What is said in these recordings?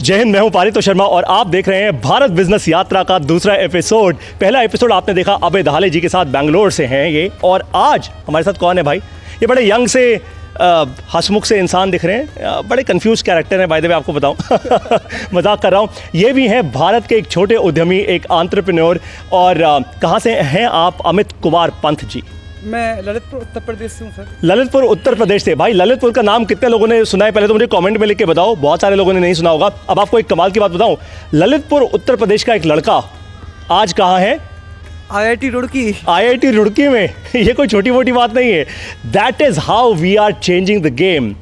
जय हिंद, मैं हूं पारितो शर्मा और आप देख रहे हैं भारत बिजनेस यात्रा का दूसरा एपिसोड। पहला एपिसोड आपने देखा अबे दहाले जी के साथ, बैंगलोर से हैं ये। और आज हमारे साथ कौन है भाई? ये बड़े यंग से हंसमुख से इंसान दिख रहे हैं, बड़े कंफ्यूज कैरेक्टर हैं। बाय द वे आपको बताऊं मजाक कर रहा हूं। ये भी हैं भारत के एक छोटे उद्यमी, एक एंटरप्रेन्योर। और कहाँ से हैं आप? अमित कुमार पंत जी। मैं ललितपुर उत्तर प्रदेश से हूँ सर। ललितपुर उत्तर प्रदेश से। भाई ललितपुर का नाम कितने लोगों ने सुना है? पहले तो मुझे कमेंट में लिख के बताओ, बहुत सारे लोगों ने नहीं सुना होगा। अब आपको एक कमाल की बात बताऊं, ललितपुर उत्तर प्रदेश का एक लड़का आज कहाँ है? IIT रुड़की। IIT रुड़की में। ये कोई छोटी मोटी बात नहीं है। That is how we are changing the game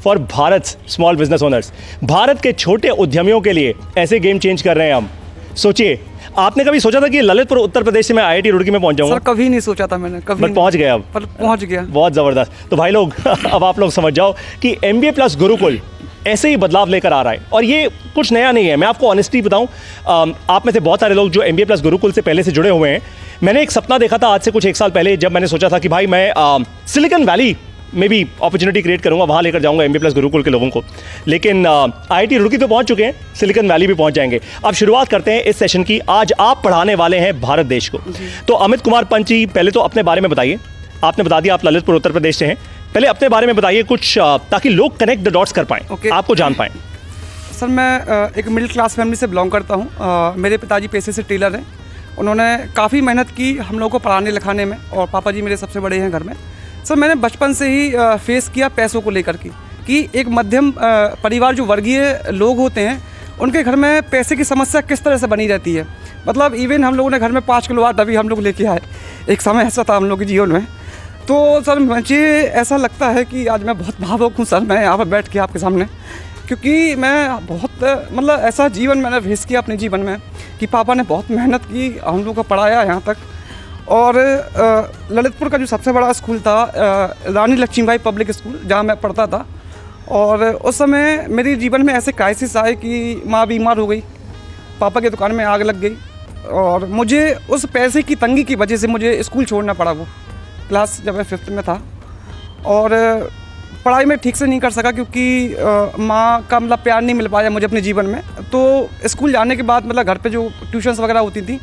for Bharat small business owners. Bharat के छोटे उद्यमियों के लिए ऐसे गेम चेंज कर रहे हैं हम। सोचिए, आपने कभी सोचा था कि ललितपुर उत्तर प्रदेश से मैं IIT रुड़की में पहुंच जाऊंगा? सर कभी नहीं सोचा था मैंने, कभी बट पहुंच गया। अब पर पहुंच गया। बहुत ज़बरदस्त। तो भाई लोग अब आप लोग समझ जाओ कि MBA प्लस गुरुकुल ऐसे ही बदलाव लेकर आ रहा है। और ये कुछ नया नहीं है। मैं आपको ऑनेस्टली बताऊं, आप में से बहुत सारे लोग जो MBA प्लस गुरुकुल से पहले से जुड़े हुए हैं, मैंने एक सपना देखा था आज से कुछ 1 साल पहले, जब मैंने सोचा था कि भाई मैं सिलिकॉन वैली में भी अपॉर्चुनिटी क्रिएट करूंगा, वहाँ लेकर जाऊंगा MBA प्लस गुरुकुल के लोगों को। लेकिन IIT रुड़की तो पहुंच चुके हैं, सिलिकॉन वैली भी पहुंच जाएंगे। अब शुरुआत करते हैं इस सेशन की। आज आप पढ़ाने वाले हैं भारत देश को। तो अमित कुमार पंत जी, पहले तो अपने बारे में बताइए। आपने बता दिया आप ललितपुर उत्तर प्रदेश से हैं, पहले अपने बारे में बताइए कुछ, ताकि लोग कनेक्ट द डॉट्स कर पाएं, आपको जान पाएं। सर मैं एक मिडिल क्लास फैमिली से बिलोंग करता हूँ। मेरे पिताजी पेशे से टेलर हैं। उन्होंने काफ़ी मेहनत की हम लोगों को पढ़ाने लिखाने में, और पापा जी मेरे सबसे बड़े हैं घर में। सर मैंने बचपन से ही फेस किया पैसों को लेकर कि एक मध्यम परिवार जो वर्गीय लोग होते हैं, उनके घर में पैसे की समस्या किस तरह से बनी रहती है। मतलब इवन हम लोगों ने घर में 5 किलो आटा भी हम लोग लेके आए। एक समय ऐसा था हम लोग के जीवन में। तो सर मुझे ऐसा लगता है कि आज मैं बहुत भावुक हूँ सर, मैं यहाँ पर बैठ के आपके सामने, क्योंकि मैं बहुत मतलब ऐसा जीवन मैंने फेस किया अपने जीवन में कि पापा ने बहुत मेहनत की, हम लोग को पढ़ाया यहाँ तक। और ललितपुर का जो सबसे बड़ा स्कूल था रानी लक्ष्मीबाई पब्लिक स्कूल, जहाँ मैं पढ़ता था। और उस समय मेरे जीवन में ऐसे क्राइसिस आए कि माँ बीमार हो गई, पापा की दुकान में आग लग गई, और मुझे उस पैसे की तंगी की वजह से मुझे स्कूल छोड़ना पड़ा। वो क्लास जब मैं 5th में था, और पढ़ाई में ठीक से नहीं कर सका क्योंकि माँ का मतलब प्यार नहीं मिल पाया मुझे अपने जीवन में। तो स्कूल जाने के बाद मतलब घर पे जो ट्यूशन्स वगैरह होती थी,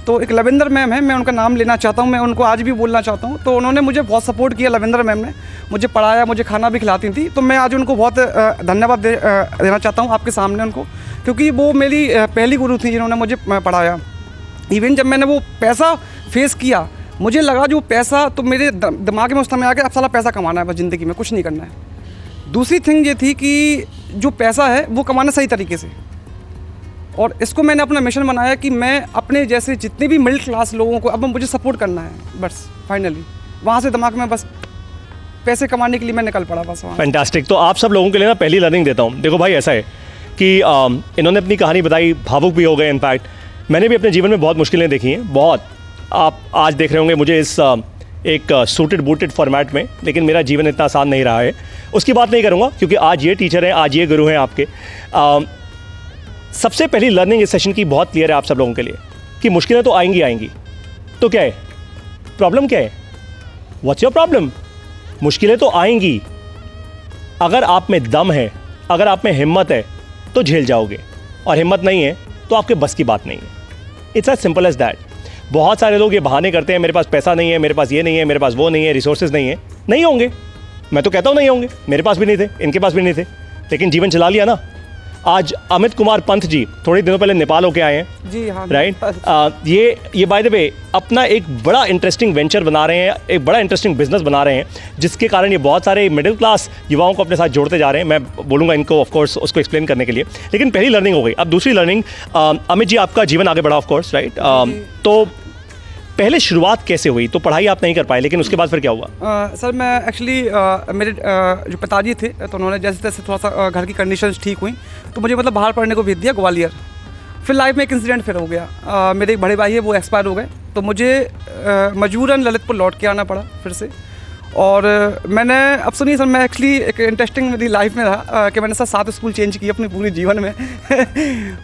तो एक लविंदर मैम है, मैं उनका नाम लेना चाहता हूँ, मैं उनको आज भी बोलना चाहता हूँ। तो उन्होंने मुझे बहुत सपोर्ट किया, लविंदर मैम ने मुझे पढ़ाया, मुझे खाना भी खिलाती थी। तो मैं आज उनको बहुत धन्यवाद देना चाहता हूँ आपके सामने उनको, क्योंकि वो मेरी पहली गुरु थी जिन्होंने मुझे पढ़ाया। इवन जब मैंने वो पैसा फेस किया, मुझे लगा जो पैसा, तो मेरे दिमाग में उस समय आ गया अब साला पैसा कमाना है बस, ज़िंदगी में कुछ नहीं करना है। दूसरी थिंग ये थी कि जो पैसा है वो कमाना सही तरीके से, और इसको मैंने अपना मिशन बनाया कि मैं अपने जैसे जितने भी मिडिल क्लास लोगों को अब मुझे सपोर्ट करना है बस। फाइनली वहाँ से दिमाग में बस पैसे कमाने के लिए मैं निकल पड़ा बस वहाँ। फैंटास्टिक। तो आप सब लोगों के लिए ना पहली लर्निंग देता हूँ। देखो भाई, ऐसा है कि इन्होंने अपनी कहानी बताई, भावुक भी हो गए। इनफैक्ट मैंने भी अपने जीवन में बहुत मुश्किलें देखी हैं, बहुत। आप आज देख रहे होंगे मुझे इस एक सूटेड बूटेड फॉर्मेट में, लेकिन मेरा जीवन इतना आसान नहीं रहा है। उसकी बात नहीं करूँगा क्योंकि आज ये टीचर हैं, आज ये गुरु हैं आपके। सबसे पहली लर्निंग इस सेशन की बहुत क्लियर है आप सब लोगों के लिए कि मुश्किलें तो आएंगी आएंगी। तो क्या है प्रॉब्लम? क्या है? What's your problem? मुश्किलें तो आएंगी। अगर आप में दम है, अगर आप में हिम्मत है, तो झेल जाओगे, और हिम्मत नहीं है तो आपके बस की बात नहीं है। It's as simple as that. बहुत सारे लोग ये बहाने करते हैं, मेरे पास पैसा नहीं है, मेरे पास ये नहीं है, मेरे पास वो नहीं है, रिसोर्सेज नहीं है। नहीं होंगे, मैं तो कहता हूँ नहीं होंगे। मेरे पास भी नहीं थे, इनके पास भी नहीं थे, लेकिन जीवन चला लिया ना। आज अमित कुमार पंत जी थोड़े दिनों पहले नेपाल होके आए हैं। जी हाँ, राइट। ये बाय द वे अपना एक बड़ा इंटरेस्टिंग वेंचर बना रहे हैं, एक बड़ा इंटरेस्टिंग बिजनेस बना रहे हैं, जिसके कारण ये बहुत सारे मिडिल क्लास युवाओं को अपने साथ जोड़ते जा रहे हैं। मैं बोलूँगा इनको ऑफ कोर्स उसको एक्सप्लेन करने के लिए, लेकिन पहली लर्निंग हो गई। अब दूसरी लर्निंग, अमित जी आपका जीवन आगे बढ़ा ऑफ कोर्स, राइट। तो पहले शुरुआत कैसे हुई? तो पढ़ाई आप नहीं कर पाए, लेकिन उसके बाद फिर क्या हुआ? सर मैं एक्चुअली मेरे जो पिताजी थे, तो उन्होंने जैसे तैसे थोड़ा सा घर की कंडीशंस ठीक हुई, तो मुझे मतलब बाहर पढ़ने को भेज दिया ग्वालियर। फिर लाइफ में एक इंसिडेंट फिर हो गया। मेरे एक बड़े भाई है, वो एक्सपायर हो गए, तो मुझे मजबूरन ललितपुर लौट के आना पड़ा फिर से। और मैंने अब सुनिए सर, मैं एक्चुअली एक इंटरेस्टिंग मेरी लाइफ में रहा कि मैंने सर 7 स्कूल चेंज किए अपने पूरे जीवन में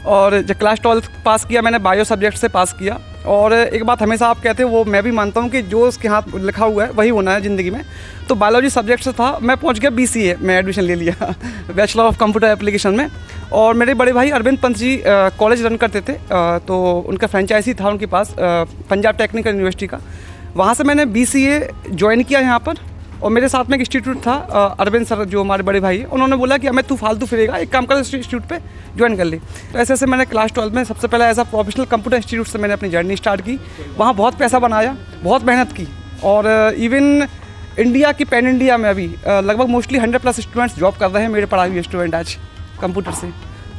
और जब क्लास 12 पास किया मैंने बायो सब्जेक्ट से पास किया। और एक बात हमेशा आप कहते हो वो मैं भी मानता हूँ कि जो उसके हाथ लिखा हुआ है वही होना है ज़िंदगी में। तो बायोलॉजी सब्जेक्ट से था, मैं पहुँच गया BCA में एडमिशन ले लिया बैचलर ऑफ कंप्यूटर एप्लीकेशन में। और मेरे बड़े भाई अरविंद पंत जी कॉलेज रन करते थे, तो उनका फ्रेंचाइजी था उनके पास पंजाब टेक्निकल यूनिवर्सिटी का। वहाँ से मैंने BCA ज्वाइन किया यहाँ पर। और मेरे साथ में एक इंस्टीट्यूट था, अरविंद सर जो हमारे बड़े भाई हैं, उन्होंने बोला कि हमें तू फालतू फिरेगा, एक काम कर इंस्टीट्यूट पे ज्वाइन कर ली। तो ऐसे ऐसे मैंने क्लास 12 में सबसे पहले as a professional computer institute से मैंने अपनी जर्नी स्टार्ट की। वहाँ बहुत पैसा बनाया, बहुत मेहनत की। और इवन इंडिया की पैन इंडिया में अभी लगभग मोस्टली 100+ स्टूडेंट्स जॉब कर रहे हैं, मेरे पढ़ाए हुए स्टूडेंट आज कंप्यूटर से।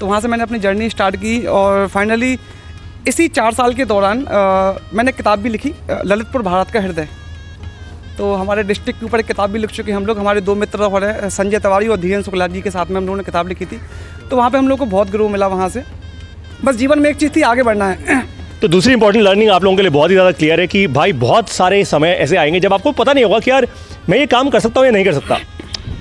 तो वहाँ से मैंने अपनी जर्नी स्टार्ट की और फाइनली इसी 4 साल के दौरान मैंने किताब भी लिखी, ललितपुर भारत का हृदय। तो हमारे डिस्ट्रिक्ट के ऊपर एक किताब भी लिख चुके हम लोग, हमारे 2 मित्र और हैं संजय तिवारी और धीरेन्द्र शुक्ला जी के साथ में हम लोगों ने किताब लिखी थी। तो वहाँ पे हम लोग को बहुत ग्रो मिला वहाँ से। बस जीवन में एक चीज़ थी, आगे बढ़ना है। तो दूसरी इंपॉर्टेंट लर्निंग आप लोगों के लिए बहुत ही ज़्यादा क्लियर है कि भाई बहुत सारे समय ऐसे आएंगे जब आपको पता नहीं होगा कि यार मैं ये काम कर सकता हूँ या नहीं कर सकता।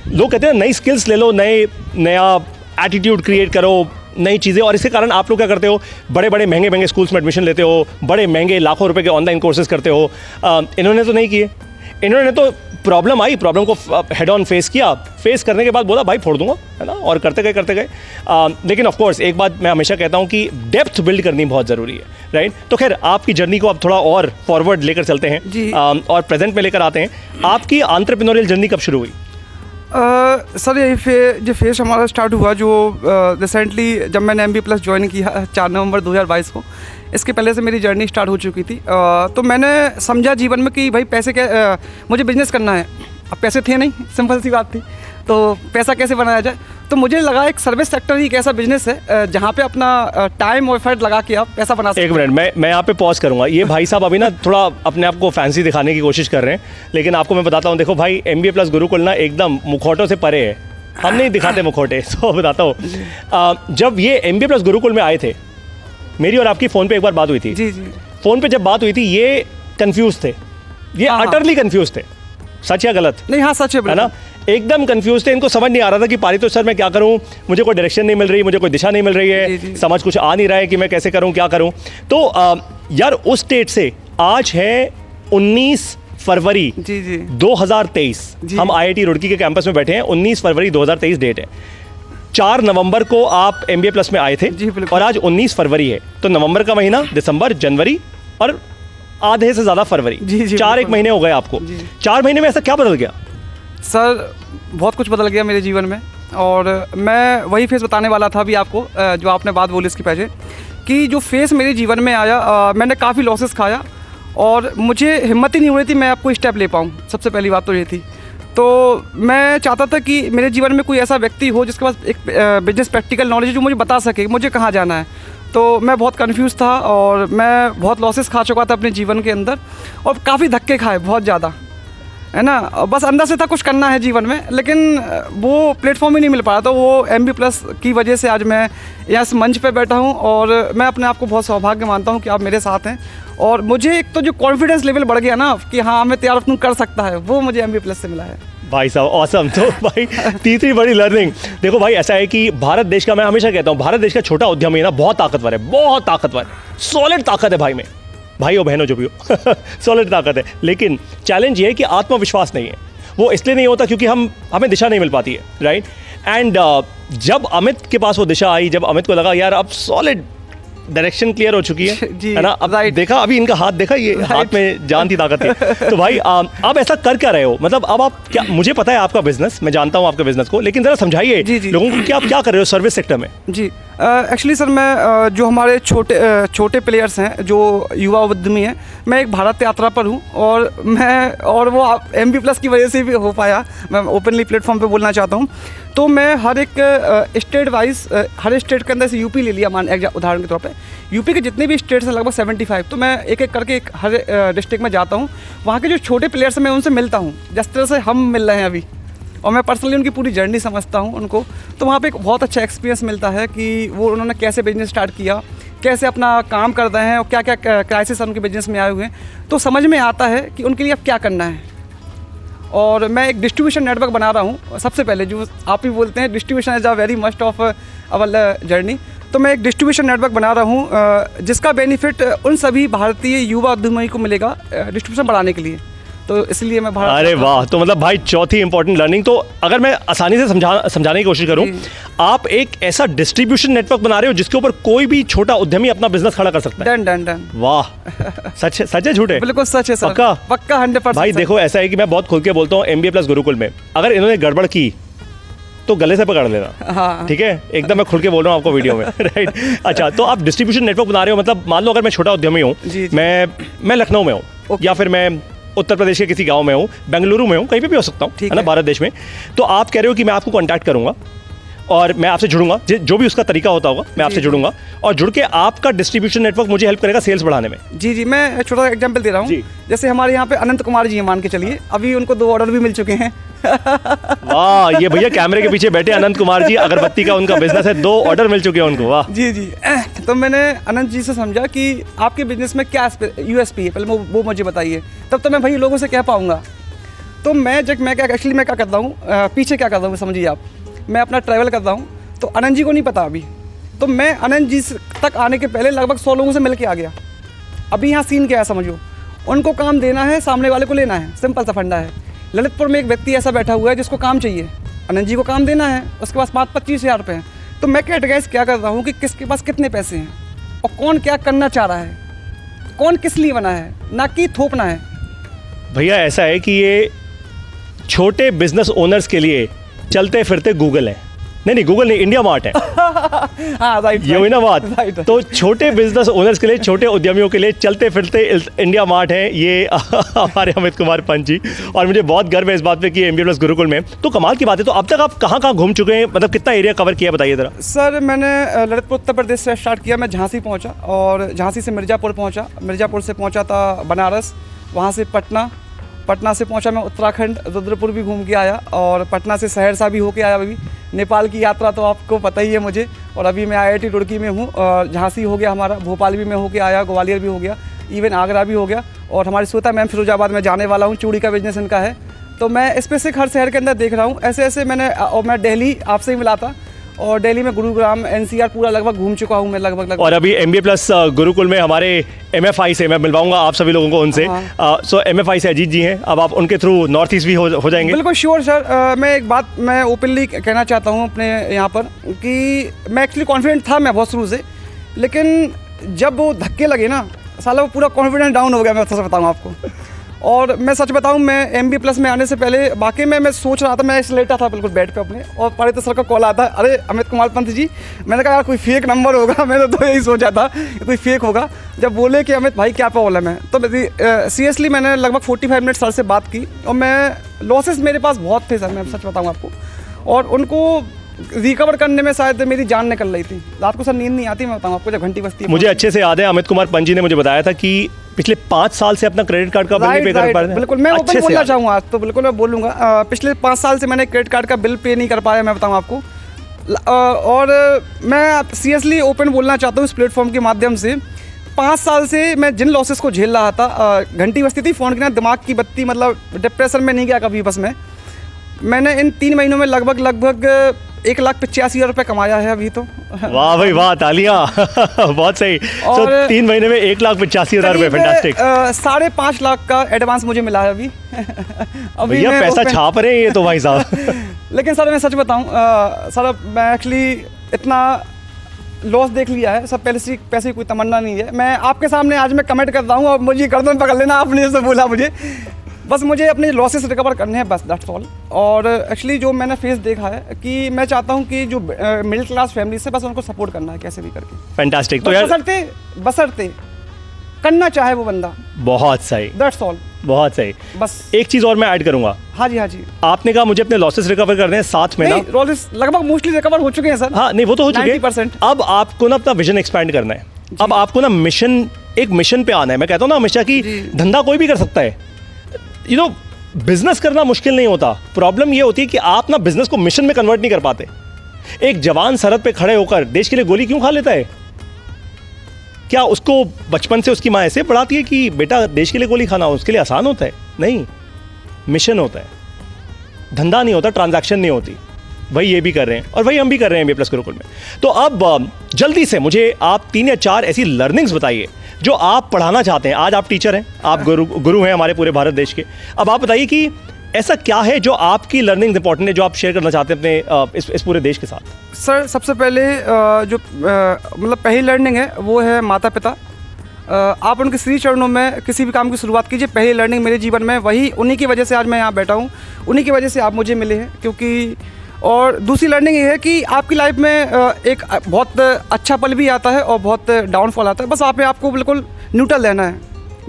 लोग कहते हैं नई स्किल्स ले लो, नया एटीट्यूड क्रिएट करो, नई चीज़ें। और इसके कारण आप लोग क्या करते हो, बड़े बड़े महंगे महंगे स्कूल्स में एडमिशन लेते हो, बड़े महंगे लाखों रुपए के ऑनलाइन कोर्सेज करते हो। इन्होंने तो नहीं किए, इन्होंने तो प्रॉब्लम आई, प्रॉब्लम को हेड ऑन फेस किया, फेस करने के बाद बोला भाई फोड़ दूंगा, है ना, और करते गए। लेकिन ऑफ कोर्स एक बात मैं हमेशा कहता हूँ कि डेप्थ बिल्ड करनी बहुत ज़रूरी है, राइट। तो खैर आपकी जर्नी को अब थोड़ा और फॉरवर्ड लेकर चलते हैं जी। और प्रेजेंट में लेकर आते हैं। आपकी एंटरप्रेन्योरियल जर्नी कब शुरू हुई? सर ये जो फेस हमारा स्टार्ट हुआ जो रिसेंटली जब मैंने MBA+ ज्वाइन किया 4 नवंबर 2022 को, इसके पहले से मेरी जर्नी स्टार्ट हो चुकी थी। तो मैंने समझा जीवन में कि भाई पैसे क्या, मुझे बिज़नेस करना है। अब पैसे थे नहीं, सिंपल सी बात थी, तो पैसा कैसे बनाया जाए। तो मुझे लगा एक सर्विस सेक्टर ही एक ऐसा बिजनेस है जहाँ पे अपना टाइम और एफर्ट लगा के आप पैसा बना सकते हैं। एक मिनट, मैं यहाँ पे पॉज करूँगा। ये भाई साहब अभी ना थोड़ा अपने आप को फैंसी दिखाने की कोशिश कर रहे हैं, लेकिन आपको मैं बताता हूँ, देखो भाई MBA+ गुरुकुल ना एकदम मुखौटों से परे है, हम नहीं दिखाते मुखौटे। तो बताता हूँ, जब ये MBA+ गुरुकुल में आए थे, मेरी और आपकी फ़ोन पे एक बार बात हुई थी। जी जी। फ़ोन पे जब बात हुई थी ये कंफ्यूज थे, ये अटरली कंफ्यूज थे, सच या गलत? नहीं, हाँ सच है ना, एकदम कंफ्यूज थे। इनको समझ नहीं आ रहा था कि पारितोष सर मैं क्या करूं, मुझे कोई डायरेक्शन नहीं मिल रही, मुझे कोई दिशा नहीं मिल रही है, जी। समझ कुछ आ नहीं रहा है कि मैं कैसे करूं, क्या करूं। तो यार उस स्टेट से आज है 19 फरवरी जी 2023, हम IIT रुड़की के कैंपस में बैठे हैं। 19 फरवरी 2023 डेट है। 4 नवंबर को आप MBA+ में आए थे और आज 19 फरवरी है। तो नवंबर का महीना, दिसंबर, जनवरी और आधे से ज़्यादा फरवरी, 4 महीने हो गए आपको। 4 महीने में ऐसा क्या बदल गया? सर बहुत कुछ बदल गया मेरे जीवन में, और मैं वही फेस बताने वाला था अभी आपको, जो आपने बात बोली इसके पहले, कि जो फेस मेरे जीवन में आया, मैंने काफ़ी लॉसेस खाया और मुझे हिम्मत ही नहीं हो रही थी मैं आपको स्टेप ले पाऊँ। सबसे पहली बात तो ये थी। तो मैं चाहता था कि मेरे जीवन में कोई ऐसा व्यक्ति हो जिसके पास एक बिजनेस प्रैक्टिकल नॉलेज है, जो मुझे बता सके मुझे कहाँ जाना है। तो मैं बहुत कंफ्यूज था और मैं बहुत लॉसेस खा चुका था अपने जीवन के अंदर, और काफ़ी धक्के खाए, बहुत ज़्यादा, है ना। बस अंदर से था कुछ करना है जीवन में, लेकिन वो प्लेटफॉर्म ही नहीं मिल पाया। तो वो MBA+ की वजह से आज मैं यहाँ इस मंच पे बैठा हूँ, और मैं अपने आप को बहुत सौभाग्य मानता हूँ कि आप मेरे साथ हैं। और मुझे एक तो जो कॉन्फिडेंस लेवल बढ़ गया ना कि हाँ मैं तैयार तुम कर सकता है, वो मुझे MBA+ से मिला है। भाई साहब ऑसम। तो भाई तीसरी बड़ी लर्निंग, देखो भाई ऐसा है कि भारत देश का, मैं हमेशा कहता हूँ भारत देश का छोटा उद्यमी है ना, बहुत ताकतवर है, बहुत ताकतवर, सॉलिड ताकत है भाई में, भाई और बहनों जो भी हो सॉलिड ताकत है। लेकिन चैलेंज ये है कि आत्मविश्वास नहीं है। वो इसलिए नहीं होता क्योंकि हमें दिशा नहीं मिल पाती है, राइट। एंड जब अमित के पास वो दिशा आई, जब अमित को लगा यार अब सॉलिड डायरेक्शन क्लियर हो चुकी है ना, अब देखा अभी इनका हाथ देखा, ये हाथ में जान थी, ताकत थी। तो भाई आप ऐसा कर क्या रहे हो, मतलब अब आप क्या, मुझे पता है आपका बिजनेस, मैं जानता हूँ आपके बिजनेस को, लेकिन जरा समझाइए लोगों को कि आप क्या कर रहे हो सर्विस सेक्टर में। जी एक्चुअली सर मैं जो हमारे छोटे प्लेयर्स हैं, जो युवा उद्यमी हैं, मैं एक भारत यात्रा पर हूँ, और वो MBA+ की वजह से भी हो पाया। मैं ओपनली प्लेटफॉर्म पे बोलना चाहता हूँ। तो मैं हर एक स्टेट वाइज, हर स्टेट के अंदर से यूपी ले लिया, उदाहरण के तौर पे यूपी के जितने भी स्टेट्स हैं लगभग 75, तो मैं एक एक करके हर डिस्ट्रिक्ट में जाता हूँ। वहाँ के जो छोटे प्लेयर्स हैं मैं उनसे मिलता हूँ, जिस तरह से हम मिल रहे हैं अभी, और मैं पर्सनली उनकी पूरी जर्नी समझता हूँ उनको। तो वहाँ पे एक बहुत अच्छा एक्सपीरियंस मिलता है कि वो उन्होंने कैसे बिजनेस स्टार्ट किया, कैसे अपना काम कर रहे हैं, और क्या क्या क्राइसिस उनके बिजनेस में आए हुए हैं। तो समझ में आता है कि उनके लिए अब क्या करना है। और मैं एक डिस्ट्रीब्यूशन नेटवर्क बना रहा हूँ। सबसे पहले जो आप ही बोलते हैं distribution is a very must of our journey, तो मैं एक डिस्ट्रीब्यूशन नेटवर्क बना रहा हूँ जिसका बेनिफिट उन सभी भारतीय युवा उद्यमी को मिलेगा डिस्ट्रीब्यूशन बढ़ाने के लिए। तो इसलिए मैं अरे वाह, तो मतलब भाई चौथी इंपॉर्टेंट लर्निंग, तो अगर मैं आसानी से समझाने की कोशिश करूं, आप एक ऐसा डिस्ट्रीब्यूशन नेटवर्क बना रहे हो जिसके ऊपर कोई भी छोटा उद्यमी अपना बिजनेस खड़ा कर सकता है। Done done done. वाह, सच है झूठ है? बिल्कुल सच है सर, पक्का पक्का 100%। भाई देखो, ऐसा है कि मैं बहुत खुल के बोलता हूँ, MBA प्लस गुरुकुल में अगर इन्होंने गड़बड़ की तो गले से पकड़ लेना। हाँ। ठीक है, एकदम मैं खुल के बोल रहा हूँ आपको वीडियो में। राइट, अच्छा, तो आप डिस्ट्रीब्यूशन नेटवर्क बना रहे हो, मतलब मान लो अगर मैं छोटा उद्यमी हूँ, मैं लखनऊ में हूँ या फिर मैं उत्तर प्रदेश के किसी गांव में हूँ, बेंगलुरु में हूँ, कहीं पे भी हो सकता हूँ, है ना, भारत देश में, तो आप कह रहे हो कि मैं आपको कांटेक्ट करूंगा और मैं आपसे जुड़ूंगा, जो भी उसका तरीका होता होगा मैं आपसे जुड़ूंगा और जुड़ के आपका डिस्ट्रीब्यूशन नेटवर्क मुझे हेल्प करेगा सेल्स बढ़ाने में। जी जी, मैं छोटा एग्जांपल दे रहा हूँ। जैसे हमारे यहाँ पे अनंत कुमार जी हैं, मान के चलिए, अभी उनको 2 ऑर्डर भी मिल चुके हैं। वाह, ये भैया कैमरे के पीछे बैठे अनंत कुमार जी, अगरबत्ती का उनका बिजनेस है, 2 ऑर्डर मिल चुके हैं उनको। वाह जी जी। तो मैंने अनंत जी से समझा कि आपके बिजनेस में क्या USP है, पहले वो मुझे बताइए, तब तो मैं भाई लोगों से कह पाऊंगा। तो मैं क्या करता हूँ, पीछे क्या करता हूँ समझिए आप, मैं अपना ट्रैवल करता हूँ, तो अनंत जी को नहीं पता अभी, तो मैं अनंत जी तक आने के पहले लगभग 100 लोगों से मिल के आ गया। अभी यहाँ सीन क्या है समझो, उनको काम देना है, सामने वाले को लेना है, सिंपल सा फंडा है। ललितपुर में एक व्यक्ति ऐसा बैठा हुआ है जिसको काम चाहिए, अनंत जी को काम देना है, उसके पास 25,000 रुपये हैं। तो मैं कैटेगराइज क्या करता हूँ कि किसके पास कितने पैसे हैं और कौन क्या करना चाह रहा है, कौन किस लिए बना है, ना कि थोपना है। भैया ऐसा है कि ये छोटे बिजनेस ओनर्स के लिए चलते फिरते गूगल है। नहीं, गूगल नहीं, इंडिया मार्ट है। हाँ, राइट, ये हुई ना बात। तो छोटे बिजनेस ओनर्स के लिए, छोटे उद्यमियों के लिए चलते फिरते इंडिया मार्ट है ये हमारे अमित कुमार पंत जी, और मुझे बहुत गर्व है इस बात पे कि MBA प्लस गुरुकुल में। तो कमाल की बात है। तो अब तक आप कहाँ घूम चुके हैं, मतलब कितना एरिया कवर किया, बताइए जरा। सर मैंने ललितपुर उत्तर प्रदेश से स्टार्ट किया, मैं झांसी पहुँचा और झांसी से मिर्ज़ापुर पहुँचा, मिर्ज़ापुर से पहुँचा था बनारस, वहाँ से पटना से पहुंचा मैं उत्तराखंड, रुद्रपुर भी घूम के आया और पटना से सहरसा भी होके आया। अभी नेपाल की यात्रा तो आपको पता ही है मुझे, और अभी मैं IIT रुड़की में हूँ और झांसी हो गया हमारा, भोपाल भी मैं होके आया, ग्वालियर भी हो गया, इवन आगरा भी हो गया, और हमारी श्वेता मैम फिरोजाबाद में जाने वाला हूँ, चूड़ी का बिजनेस इनका है। तो मैं स्पेसिफिक हर शहर के अंदर देख रहा हूँ ऐसे और मैं दिल्ली आपसे ही मिला था, और दिल्ली में गुरुग्राम NCR पूरा लगभग घूम चुका हूँ मैं लगभग। और अभी MBA प्लस गुरुकुल में हमारे MFI से मैं मिलवाऊंगा आप सभी लोगों को उनसे। सो MFI से अजीत जी हैं, अब आप उनके थ्रू नॉर्थ ईस्ट भी हो जाएंगे। बिल्कुल श्योर सर। मैं एक बात मैं ओपनली कहना चाहता हूँ अपने यहाँ पर कि मैं एक्चुअली कॉन्फिडेंट था मैं बहुत शुरू से, लेकिन जब वो धक्के लगे ना साला, वो पूरा कॉन्फिडेंस डाउन हो गया, मैं सच बताऊँ आपको। और मैं सच बताऊं, मैं MBA प्लस में आने से पहले वाकई में मैं सोच रहा था, मैं लेटा था बिल्कुल बेड पे अपने, और परित सर का कॉल आता, अरे अमित कुमार पंत जी। मैंने कहा यार कोई फेक नंबर होगा, मैंने तो यही सोचा था कोई फेक होगा। जब बोले कि अमित भाई क्या प्रॉब्लम है, तो सीरियसली मैंने लगभग 45 मिनट सर से बात की, और मैं लॉसेस मेरे पास बहुत थे सर, मैं सच बताऊँ आपको, और उनको रिकवर करने में शायद मेरी जान निकल रही थी। रात को सर नींद नहीं आती, मैं बताऊँ आपको, जब घंटी बजती है। मुझे अच्छे से याद है, अमित कुमार पंत जी ने मुझे बताया था कि पिछले 5 साल से अपना क्रेडिट कार्ड का बिल नहीं पे कर पा रहे हैं। बिल्कुल, मैं ओपन बोलना चाहूँगा आज, तो बिल्कुल मैं बोलूँगा, पिछले 5 साल से मैंने क्रेडिट कार्ड का बिल पे नहीं कर पाया, मैं बताऊँ आपको। और मैं सीरियसली ओपन बोलना चाहता हूँ इस प्लेटफॉर्म के माध्यम से, 5 साल से मैं जिन लॉसेस को झेल रहा था, घंटी बजती थी फ़ोन की ना, दिमाग की बत्ती, मतलब डिप्रेशन में नहीं गया कभी बस मैंने इन 3 महीनों में लगभग 1,85,000 रुपये कमाया है अभी तो। वाह भाई वाह, तालियां। बहुत सही। तो 3 महीने में 1,85,000 रुपये, फैंटास्टिक। 5.5 लाख का एडवांस मुझे मिला है अभी। भैया पैसा छाप रहे हैं ये तो भाई साहब। लेकिन सर मैं सच बताऊं, सर मैं एक्चुअली इतना लॉस देख लिया है सब, पैसे की कोई तमन्ना नहीं है। मैं आपके सामने आज मैं कमेंट कर रहा हूँ और मुझे गर्दन पकड़ लेना, आपने जैसे बोला मुझे, बस मुझे अपने लॉसेस रिकवर करने हैं, बस दैट्स ऑल। और एक्चुअली जो मैंने फेस देखा है कि मैं चाहता हूँ कि जो मिडिल क्लास फैमिली से, बस उनको सपोर्ट करना है कैसे भी करके। फैंटास्टिक। तो यार बसरते करना चाहे वो बंदा। बहुत सही, दैट्स ऑल, बहुत सही। बस एक चीज़ और मैं ऐड करूँगा। हाँ जी। आपने कहा मुझे अपने लॉसेस रिकवर करने हैं, साथ में ना लॉसेस लगभग मोस्टली रिकवर हो चुके हैं सर। हाँ नहीं, वो तो हो चुके हैं 90%। अब आपको ना अपना विजन एक्सपैंड करना है, अब आपको ना एक मिशन पे आना है। मैं कहता हूँ ना हमेशा कि धंधा कोई भी कर सकता है, बिजनेस करना मुश्किल नहीं होता, प्रॉब्लम ये होती है कि आप ना बिजनेस को मिशन में कन्वर्ट नहीं कर पाते। एक जवान सरहद पे खड़े होकर देश के लिए गोली क्यों खा लेता है? क्या उसको बचपन से उसकी माँ ऐसे पढ़ाती है कि बेटा देश के लिए गोली खाना उसके लिए आसान होता है? नहीं, मिशन होता है। धंधा नहीं होता, ट्रांजैक्शन नहीं होती, वही ये भी कर रहे हैं और वही हम भी कर रहे हैं MBA प्लस गुरुकुल में। तो अब जल्दी से मुझे आप 3 या 4 ऐसी लर्निंग्स बताइए जो आप पढ़ाना चाहते हैं। आज आप टीचर हैं, आप गुरु हैं हमारे पूरे भारत देश के। अब आप बताइए कि ऐसा क्या है जो आपकी लर्निंग इंपॉर्टेंट है, जो आप शेयर करना चाहते हैं अपने इस पूरे देश के साथ। सर सबसे पहले जो मतलब पहली लर्निंग है वो है माता पिता। आप उनके श्री चरणों में किसी भी काम की शुरुआत कीजिए। पहली लर्निंग मेरे जीवन में वही, उन्हीं की वजह से आज मैं यहाँ बैठा हूँ, उन्हीं की वजह से आप मुझे मिले हैं। क्योंकि और दूसरी लर्निंग ये है कि आपकी लाइफ में एक बहुत अच्छा पल भी आता है और बहुत डाउनफॉल आता है। बस आपको बिल्कुल न्यूट्रल रहना है,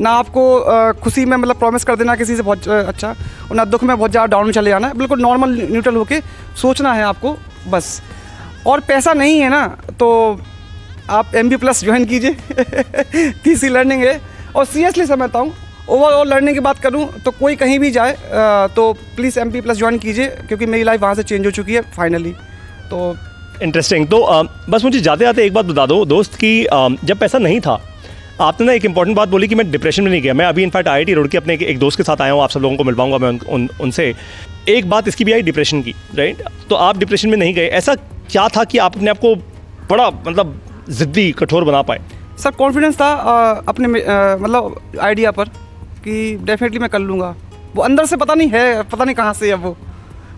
ना आपको खुशी में मतलब प्रॉमिस कर देना किसी से बहुत अच्छा, और ना दुख में बहुत ज़्यादा डाउन में चले जाना है। बिल्कुल नॉर्मल न्यूट्रल होके सोचना है आपको बस। और पैसा नहीं है ना तो आप MBA प्लस ज्वाइन कीजिए। तीसरी लर्निंग है, और सीरियसली समझता हूँ ओवरऑल लर्निंग की बात करूँ तो कोई कहीं भी जाए तो प्लीज़ MBA प्लस ज्वाइन कीजिए, क्योंकि मेरी लाइफ वहाँ से चेंज हो चुकी है फाइनली। तो इंटरेस्टिंग। तो बस मुझे जाते जाते एक बात बता दो दोस्त कि जब पैसा नहीं था, आपने ना एक इंपॉर्टेंट बात बोली कि मैं डिप्रेशन में नहीं गया। मैं अभी इनफैक्ट IIT रुड़की अपने एक दोस्त के साथ आया हूँ, आप सब लोगों को मिल पाऊंगा मैं उनसे। एक बात इसकी भी आई डिप्रेशन की, राइट? तो आप डिप्रेशन में नहीं गए, ऐसा क्या था कि आप अपने आप को बड़ा मतलब ज़िद्दी कठोर बना पाए? सर कॉन्फिडेंस था अपने मतलब आइडिया पर कि डेफिनेटली मैं कर लूँगा। वो अंदर से पता नहीं कहाँ से है वो,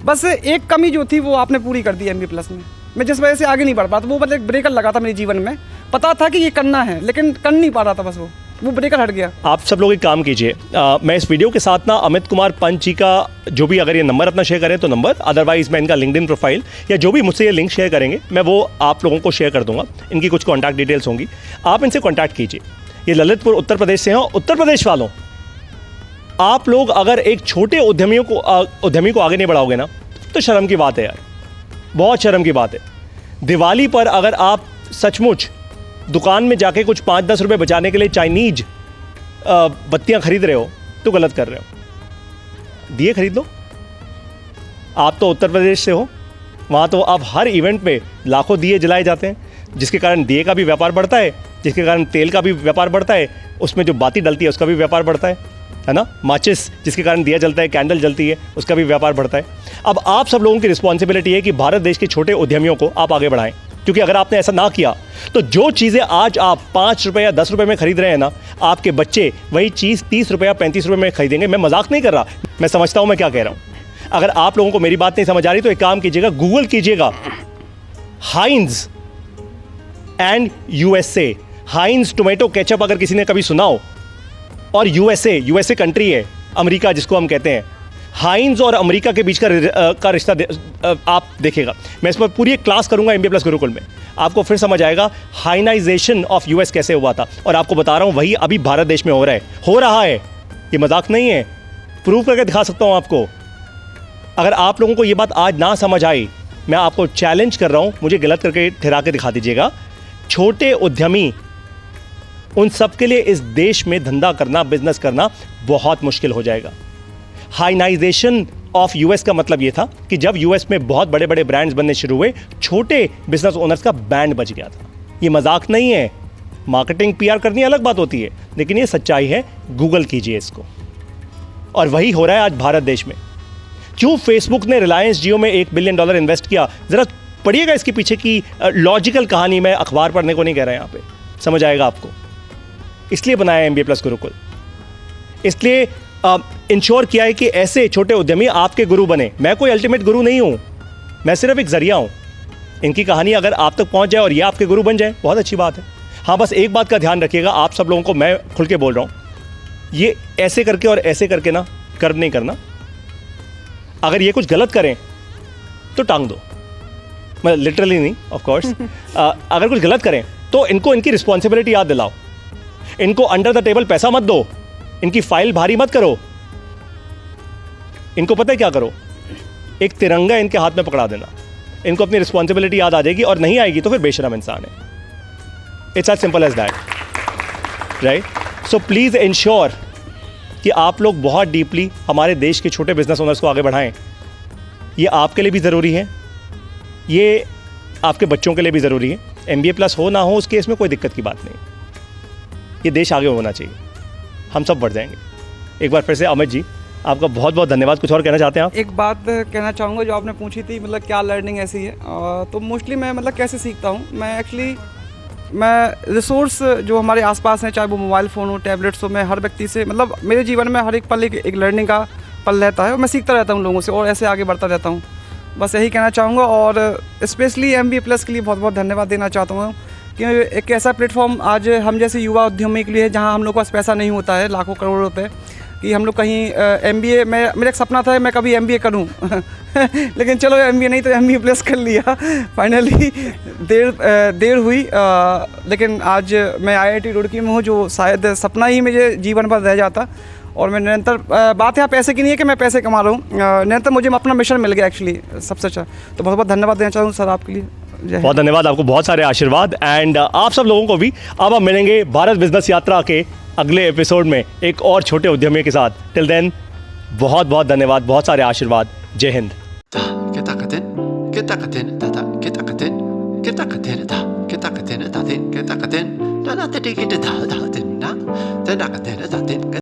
बस एक कमी जो थी वो आपने पूरी कर दी MBA प्लस में। मैं जिस वजह से आगे नहीं बढ़ पाता, वो मतलब एक ब्रेकर लगा था मेरे जीवन में। पता था कि ये करना है लेकिन कर नहीं पा रहा था, बस वो ब्रेकर हट गया। आप सब लोग एक काम कीजिए, मैं इस वीडियो के साथ ना अमित कुमार पंत जी का जो भी अगर ये नंबर अपना शेयर करें तो नंबर, अदरवाइज मैं इनका लिंक्डइन प्रोफाइल या जो भी मुझसे ये लिंक शेयर करेंगे मैं वो आप लोगों को शेयर कर दूंगा। इनकी कुछ कॉन्टैक्ट डिटेल्स होंगी, आप इनसे कॉन्टैक्ट कीजिए। ये ललितपुर उत्तर प्रदेश से हैं। उत्तर प्रदेश वालों, आप लोग अगर एक छोटे उद्यमी को आगे नहीं बढ़ाओगे ना तो शर्म की बात है यार, बहुत शर्म की बात है। दिवाली पर अगर आप सचमुच दुकान में जाके कुछ 5-10 रुपए बचाने के लिए चाइनीज बत्तियां खरीद रहे हो तो गलत कर रहे हो। दिए खरीद लो। आप तो उत्तर प्रदेश से हो, वहाँ तो आप हर इवेंट में लाखों दिए जलाए जाते हैं, जिसके कारण दिए का भी व्यापार बढ़ता है, जिसके कारण तेल का भी व्यापार बढ़ता है, उसमें जो बाती डलती है उसका भी व्यापार बढ़ता है ना? माचिस जिसके कारण दिया जलता है, कैंडल जलती है, उसका भी व्यापार बढ़ता है। अब आप सब लोगों की रिस्पॉन्सिबिलिटी है कि भारत देश के छोटे उद्यमियों को आप आगे बढ़ाएं, क्योंकि अगर आपने ऐसा ना किया तो जो चीज़ें आज आप 5 रुपये या 10 रुपये में खरीद रहे हैं ना, आपके बच्चे वही चीज़ 30 रुपये या 35 रुपये में खरीदेंगे। मैं मजाक नहीं कर रहा, मैं समझता हूँ मैं क्या कह रहा हूँ। अगर आप लोगों को मेरी बात नहीं समझ आ रही तो एक काम कीजिएगा, गूगल कीजिएगा हाइंज एंड USA, हाइंज टोमेटो केचप अगर किसी ने कभी सुना हो, और USA कंट्री है, अमेरिका जिसको हम कहते हैं। हाइंज और अमेरिका के बीच का रिश्ता आप देखेगा। मैं इस पर पूरी एक क्लास करूंगा MBA प्लस गुरुकुल में, आपको फिर समझ आएगा हाइनाइजेशन ऑफ US कैसे हुआ था। और आपको बता रहा हूं वही अभी भारत देश में हो रहा है। ये मजाक नहीं है, प्रूव करके दिखा सकता हूं आपको। अगर आप लोगों को ये बात आज ना समझ आई, मैं आपको चैलेंज कर रहा हूं, मुझे गलत करके ठहरा के दिखा दीजिएगा। छोटे उद्यमी, उन सब के लिए इस देश में धंधा करना, बिजनेस करना बहुत मुश्किल हो जाएगा। हाइनाइजेशन ऑफ US का मतलब ये था कि जब US में बहुत बड़े बड़े ब्रांड्स बनने शुरू हुए, छोटे बिजनेस ओनर्स का बैंड बच गया था। ये मजाक नहीं है, मार्केटिंग PR करनी अलग बात होती है, लेकिन ये सच्चाई है। गूगल कीजिए इसको। और वही हो रहा है आज भारत देश में। क्यों फेसबुक ने रिलायंस जियो में $1 बिलियन इन्वेस्ट किया, जरा पढ़िएगा इसके पीछे की लॉजिकल कहानी। मैं अखबार पढ़ने को नहीं कह रहा यहाँ पे, समझ आएगा आपको। इसलिए बनाया MBA प्लस गुरुकुल, इसलिए इंश्योर किया है कि ऐसे छोटे उद्यमी आपके गुरु बने। मैं कोई अल्टीमेट गुरु नहीं हूं, मैं सिर्फ एक जरिया हूं। इनकी कहानी अगर आप तक पहुंच जाए और ये आपके गुरु बन जाए, बहुत अच्छी बात है। हाँ, बस एक बात का ध्यान रखिएगा, आप सब लोगों को मैं खुल के बोल रहा हूं, ये ऐसे करके और ऐसे करके ना कर्म नहीं करना। अगर ये कुछ गलत करें तो टांग दो, मतलब लिटरली नहीं, ऑफ कोर्स। अगर कुछ गलत करें तो इनको इनकी रिस्पॉन्सिबिलिटी याद दिलाओ। इनको अंडर द टेबल पैसा मत दो, इनकी फाइल भारी मत करो। इनको पता है क्या करो, एक तिरंगा इनके हाथ में पकड़ा देना। इनको अपनी रिस्पॉन्सिबिलिटी याद आ जाएगी, और नहीं आएगी तो फिर बेशरम इंसान है। It's as simple as that, right? So please ensure कि आप लोग बहुत डीपली हमारे देश के छोटे बिजनेस ओनर्स को आगे बढ़ाएं। ये आपके लिए भी ज़रूरी है, ये आपके बच्चों के लिए भी ज़रूरी है। MBA प्लस हो ना हो उस केस में कोई दिक्कत की बात नहीं। ये देश आगे होना चाहिए, हम सब बढ़ जाएंगे। एक बार फिर से अमित जी, आपका बहुत बहुत धन्यवाद। कुछ और कहना चाहते हैं आप? एक बात कहना चाहूँगा जो आपने पूछी थी, मतलब क्या लर्निंग ऐसी है, तो मोस्टली मैं मतलब कैसे सीखता हूँ, मैं रिसोर्स जो हमारे आसपास हैं, चाहे वो मोबाइल फ़ोन हो, टैबलेट्स हो, मैं हर व्यक्ति से, मतलब मेरे जीवन में हर एक पल एक लर्निंग का पल रहता है और मैं सीखता रहता हूँ लोगों से और ऐसे आगे बढ़ता रहता हूँ। बस यही कहना चाहूँगा और स्पेशली MBA+ के लिए बहुत बहुत धन्यवाद देना चाहता हूँ कि एक ऐसा प्लेटफॉर्म आज हम जैसे युवा उद्यमी के लिए है, जहाँ हम लोग के पास पैसा नहीं होता है लाखों करोड़ों रुपए, कि हम लोग कहीं MBA में, मेरा एक सपना था मैं कभी MBA करूं लेकिन चलो MBA नहीं तो MBA+ कर लिया फाइनली। देर हुई, लेकिन आज मैं IIT रुड़की में हूँ, जो शायद सपना ही मुझे जीवन भर रह जाता। और मैं निरंतर, बात यहाँ पैसे की नहीं है कि मैं पैसे कमा रहा हूँ, निरंतर मुझे अपना मिशन मिल गया एक्चुअली सबसे अच्छा। तो बहुत बहुत धन्यवाद देना चाहूँ सर आपके लिए। बहुत धन्यवाद आपको, बहुत सारे आशीर्वाद। एंड आप सब लोगों को भी अब हम मिलेंगे भारत बिजनेस यात्रा के अगले एपिसोड में एक और छोटे उद्यमी के साथ। टिल देन बहुत बहुत धन्यवाद, बहुत सारे आशीर्वाद। जय हिंद।